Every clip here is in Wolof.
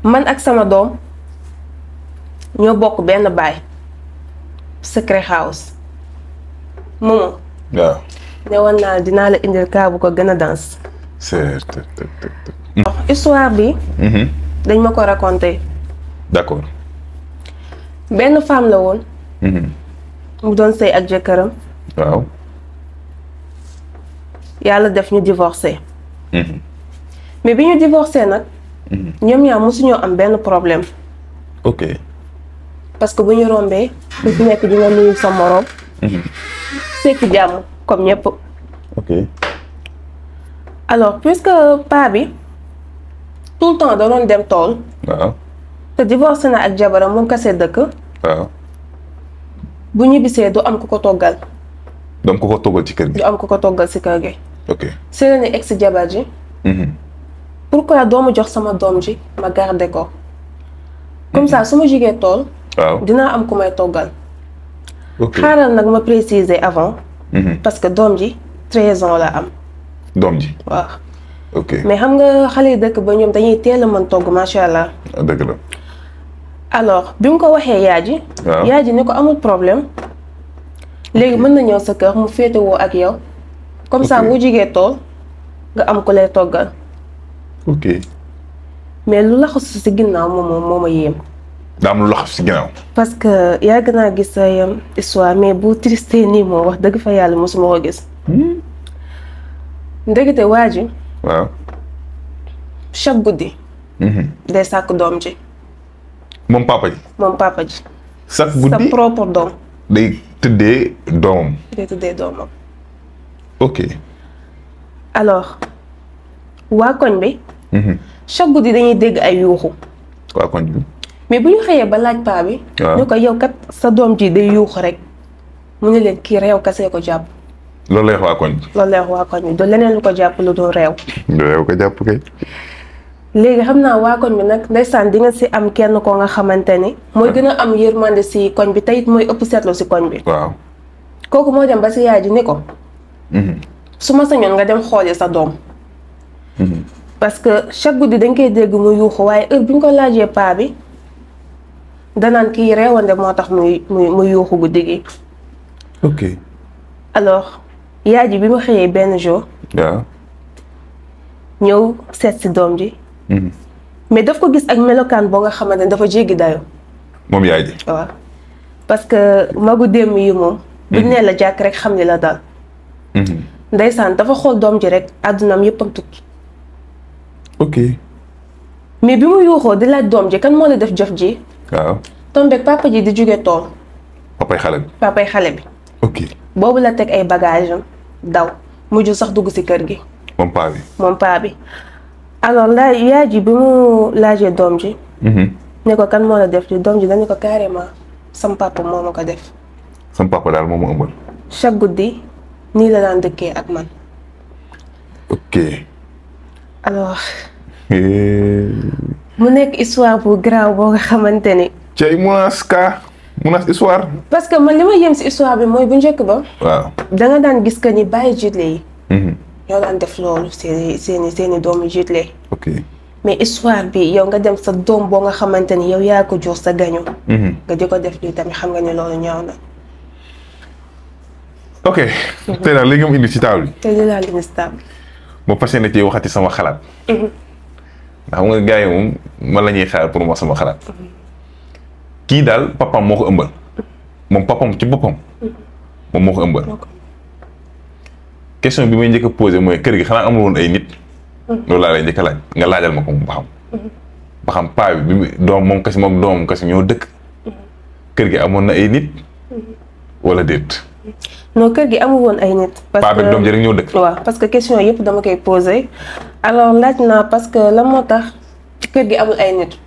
man ak sama doom ñoo bokk benn baay secret house moomu waaw ne woon naa dinaa la indil kaa bu ko gën a danse histoire bi dañ ma ko raconté d'accord benn femme la woon mu doon sëy ak jëkkëram waaw yàlla def ñu divorcé mais bi ñu divorcé nag ñoom ñaar mosuñoo am benn problème ok parce que bu ñu rombee ku ci nekk di nga nuyu sa moroom sekk jàmm comme ñëpp ok alors puisque paa bi tout le temps da doon dem tool waaw te divorcé na ak jabaram moom kase dëkk waaw bu ñibbisee du am ku ko toggal donc ku ko toggal ci kër gi du am ku ko toggal si kër gi ok si la ne ex jabar ji pourquoi doo ma jox sama doom ji ma garder ko comme ça su ma jugee tool waaw dinaa am ku may toggal ok xaaral nag ma préciser avant parce que doom ji 13 ans la am doom ji waaw ok mais xam nga xale yi dëkk ba ñoom dañuy teel a mën togg macha allah dëgg la alors bi mu ko waxee yaay ji waaw yaay ji ni ko amul problème léegi mën na ñëw sa kër mu féetewoo ak yow comme ça Ok. bu jigee tool nga am ku lay toggal ok mais lu laxasu si ginnaaw moo ma yéem daa am lu loxo si ginnaaw parce que yàgg naa gis ay histoire mais bu triste nii moom wax dëgg fa yàlla mosuma ko gis ndekete waa ji waaw chaque guddi day sàkk doom ji moom papa ji moom papa ji chaque sa guddi propre doom day tëddee doomam day tuddee doomam ok alors waa koñ bi chaque guddi dañuy dégg ay yuuxu waa koñ bi mais bu ñu xëyee ba laaj paa bi waaw ñu ko yow kat sa doom ji day yuuxu rek mu ne leen kii réew kasee ko jàpp loolu lay wax waa koñ bi loolu lay wax waa koñ bi du leneen lu ko jàpp lu dul réew yow ko jàpp kay léegi xam naa waa koñ bi nag ndeysaan di nga si am kenn ko nga xamante ni mooy gën a am yërmande si koñ bi teyit mooy ëpp seetlu si koñ bi waaw kooku moo dem ba si yaay ji ni ko su ma sañoon nga dem xooli sa doom parce que chaque guddi dañ koy dégg mu yuuxu waaye heure bi ñu ko laajee paa bi danaan kii reewande moo tax muy yuuxu guddi gi ok alors yaay ji bi mu xëyee benn jour waaw ñëw seet si doom ji mais daf ko gis ak melokaan boo nga xamante ne dafa jéggi dayo moom yaay ji waaw parce que magu démb yi moom buñ nee la jàkk rek xam ni la dal ndeysaan dafa xool doom ji rek àddunaam yéppam tukki ok mais bi mu yuuxoo di laaj doom ji kan moo la def jëf ji waaw tombeek papa ji di jóge tool papay xale bi papay xale bi ok boobu la teg ay bagage am daw mujj sax dugg ci kër gi moom paa bi moom paa bi alors yaay ji bi mu laajee doom ji ne ko kan moo la def ji doom ji dañu ko carrément sam papa moo ma ko def sam papa daal moo ma ëmbal chaque guddi nii la daan dëkkee ak man ok alors mu nekk histoire bu grave boo nga xamante ni cay munaas histoire parce que man li ma yem si histoire bi mooy bu njëkk ba waaw da nga daan gis que ni bàyyi jiitle yi ñoo daan def loolu seeni doomu jiitle ok mais histoire bi yow nga dem sa doom boo nga xamante ni yow yaa ko jur sa gañu nga di ko def lii tamit xam nga ni loolu ñaaw na ok tey daal léegi nga mu indi ci table bi te li laa leen stable ma fas yéene ci waxati sama xalaat ndax xam nga gars yi moom man la ñuy xaar pour ma sama xalaat kii daal papam moo ko ëmbal moom papam ci boppam moom moo ko ëmbal question bi may njëkk a posé mooy kër gi xanaa amul woon ay nit loolu laa lay njëkk a laaj nga laajal ma ko ba xam paa bi bi doom moom kasi moom doomam kasi ñoo dëkk kër gi amoon na ay nit wala déet non kër gi amul woon ay nit parce paa bi doom ji rek ñoo dëkk waaw parce que question yëpp dama koy posé alors laaj naa parce que lan moo tax ci kër gi amul ay nit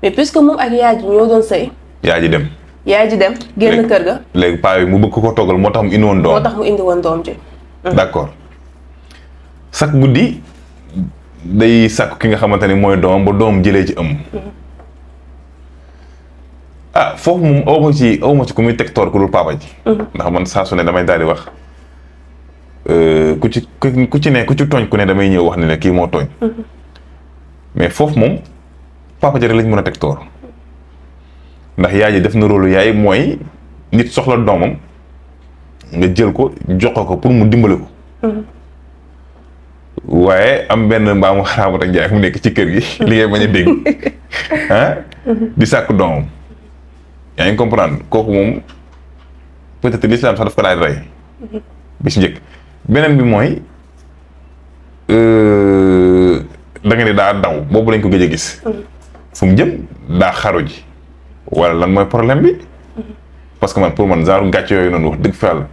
mais puisque moom ak yaay ji ñoo doon sëy yaa ji dem yaay ji dem génn kër ga léegi paa bi mu bëgg ko toggal moo tax mu indi woon doom moo tax mu indi woon doom ji d'accord chaque guddi day sàkku ki nga xamante ni mooy doom ba doom jëlee ci ëmb ah foofu moom aw ma ci ku muy teg toor ku dul papa ji ndax man saa su ne damay daal di wax ku ci tooñ ku ne damay ñëw wax ne kii moo tooñ mais foofu moom papa ji rek lañ mën a teg toor ndax yaay ji def na rôle yaay mooy nit soxla doomam nga jël ko jox ko pour mu dimbale ko waaye am benn mbaamu xaraamat ak njaay mu nekk ci kër gi li ngay bañ a dégg di sàkk doomam yaa ngi comprendre kooku moom peut-être l'islam sax daf ko daal di rey bi si njëkk beneen bi mooy da nga ne daa daw boobu lañ ko gëj a gis fu mu jëm daa xaru ji wala lan mooy problème bi parce que man pour man genre gàcce yooyu noonu wax dëgg fa yàlla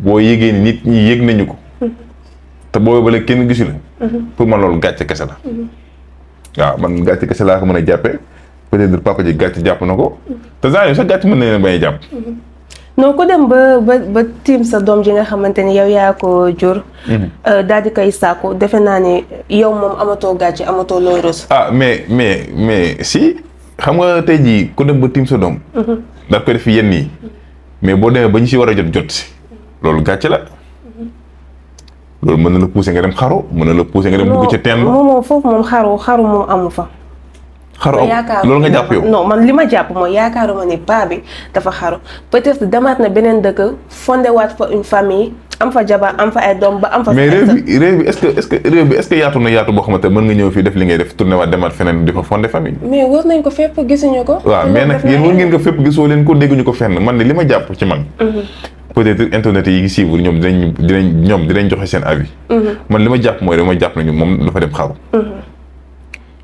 boo yégee ni nit ñi yëg nañu ko te boobu ba léegi kenn gisu la pour man loolu gàcce kese la waaw man gàcce kese laa ko mën a jàppee peut-être papa ji gàcce jàpp na ko te genre yooyu sax gàcce mën na leen bañ a jàpp non ku dem ba tiim sa doom ji nga xamante ni yow yaa ko jur daal di koy sàkku defe naa ni yow moom amatoo gàcce amatoo looy rus mais si xam nga tey jii ku dem ba tiim sa doom daal ko def yenn yi mais boo demee ba ñu si war a jot si loolu gàcce la loolu mën na la pousser nga dem xaru mën na la pousser nga dem dugg ca teen ba moom foofu moom xaru moom amu fa xaru loolu nga jàpp yow non man li ma jàpp mooy yaakaaruma ni paa bi dafa xaru peut-être demaat na beneen dëkk fondé waat fa une famille am fa jabar am fa ay doom ba am fa mais réew bi est-ce que yaatu na yaatu boo xamante mën nga ñëw fii def li ngay def tourné waat demaat feneen di fa fondé famille mais wër nañ ko fépp gisuñu ko waaw mais nag yéen wër ngeen ko fépp gisoo leen ko dégguñu ko fenn man ne li ma jàpp ci man peut-être internet yi ngi suivre ñoom dinañ joxe seen avis man li ma jàpp mooy dama jàpp nañu moom dafa dem xaru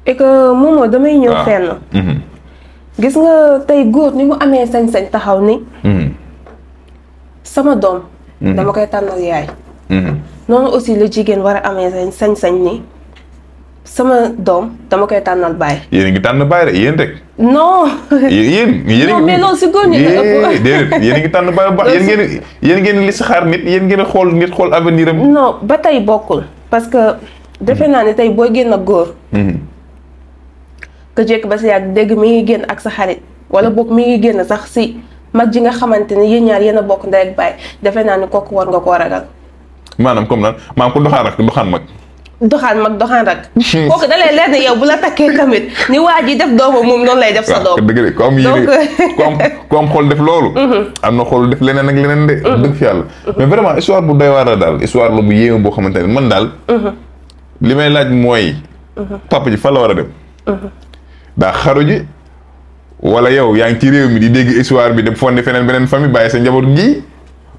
et que moomoo damay ñëw fenn gis nga tey góor ni mu amee sañ-sañ taxaw ni sama doom dama koy tànnal yaay noonu aussi la jigéen war a amee sañ-sañ ni sama doom dama koy tànnal baay yéen a ngi tànn baay rek yéen rek non yéen non mais loolu si góor ñi la ëpp déedéet yéen a ngi tànn baay bu baax yéen ngeen li si xaar nit yéen ngeen xool nit xool avenir am non ba tey bokkul parce que defe naa ne tey booy génn ak góor que jekk ba si yàgg dégg mi ngi génn ak sa xarit wala boog mi ngi génn sax si mag ji nga xamante ne yéen ñaar yéen a bokk ndey ak baay defe naa ni kooku war nga koo ragal maanaam comme nan maanaam ko doxaan rak doxaan mag doxaan rak kooku da lay leer ne yow bu la takkee tamit ni waa ji def doomam moom noonu lay def sa doom dëgg ko am yéene ku am xool def loolu am na xool def leneen ak leneen de dëgg fi yàlla mais vraiment histoire bu doy waar la daal histoire la bu yéeme boo xamante ne man daal li may laaj mooy papa ji fa la war a dem daa xaru ji wala yow yaa ngi ci réew mi di dégg histoire bi dem fondé feneen beneen famille bàyyi sa njaboot gi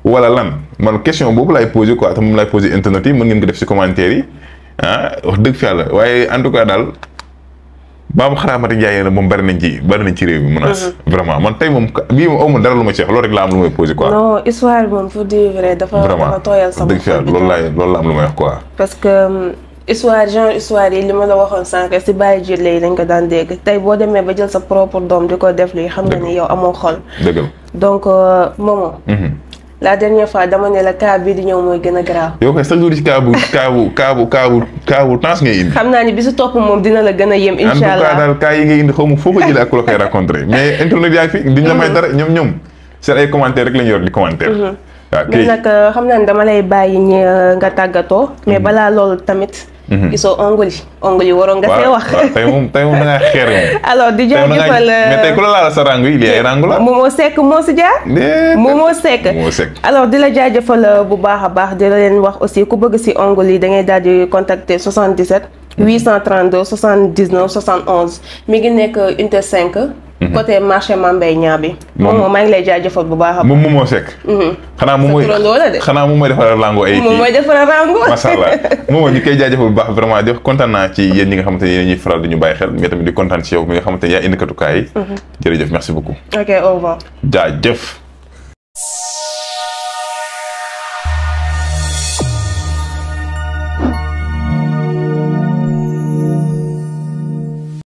wala lan man question boobu laay posé quoi te moom laay posé internet yi mën ngeen ko def si commentaire yi wax dëgg fi yàlla waaye en tout cas daal Babou Xaraamati Ndiaye na moom bari nañ ci réew mi menace vraiment man tey moom bii moom amul dara lu ma ci wax loolu rek laa am lu may posé quoi non histoire bi moom pour dire vrai dafa tooyal sama dëgg fi yàlla loolu la am lu may wax quoi parce que histoire yi li ma la waxoon sànq si bàyyi jële yi dañ ko daan dégg tey boo demee ba jël sa propre doom di ko def lii xam nga ni yow amoo xol dëgg la donc Momo la dernière fois dama ne la cas bii di ñëw mooy gën a grave yow kay chaque jour ci kaabu temps ngay indi xam naa ni bi si topp moom dina la gën a yem incha allah en tout cas daal cas yi ngay indi xaw ma foo ko jëlee ak ku la koy rencontré mais internet yaa ngi fi duñ la may dara ñoom seen ay commentaire rek lañu yor di commentaire waaw mais nag xam naa ne dama lay bàyyi ñi nga tàggatoo mais balaa loolu tamit gisoo ongle yi waroon nga fee wax tey moom da ngaa xeer moom alors di jaajëfal mais tey ku la laal sa rangu yi lii ay rangu la Momo Seck moo si jaar Momo Seck alors di la jaajëfal bu baax a baax di la leen wax aussi ku bëgg si ongle yi da ngay daal di contacter 77 832 79 71 mi ngi nekk unité 5 côté marché Mambay ñaa bi moom maa ngi lay jaajëfal bu baax a baax moom Momo Seck xanaa moom mooy defaral rango ay moom mooy defaral rango masha Allah moom ñu koy jaajëfal bu baax vraiment di kontaan naa ci yéen ñi nga xamante ne yéen ñuy faral di ñu bàyyi xel mais tamit di kontaan ci yow mi nga xamante ne yaa indi katukaay yi jërëjëf merci beaucoup ok au revoir jaajëf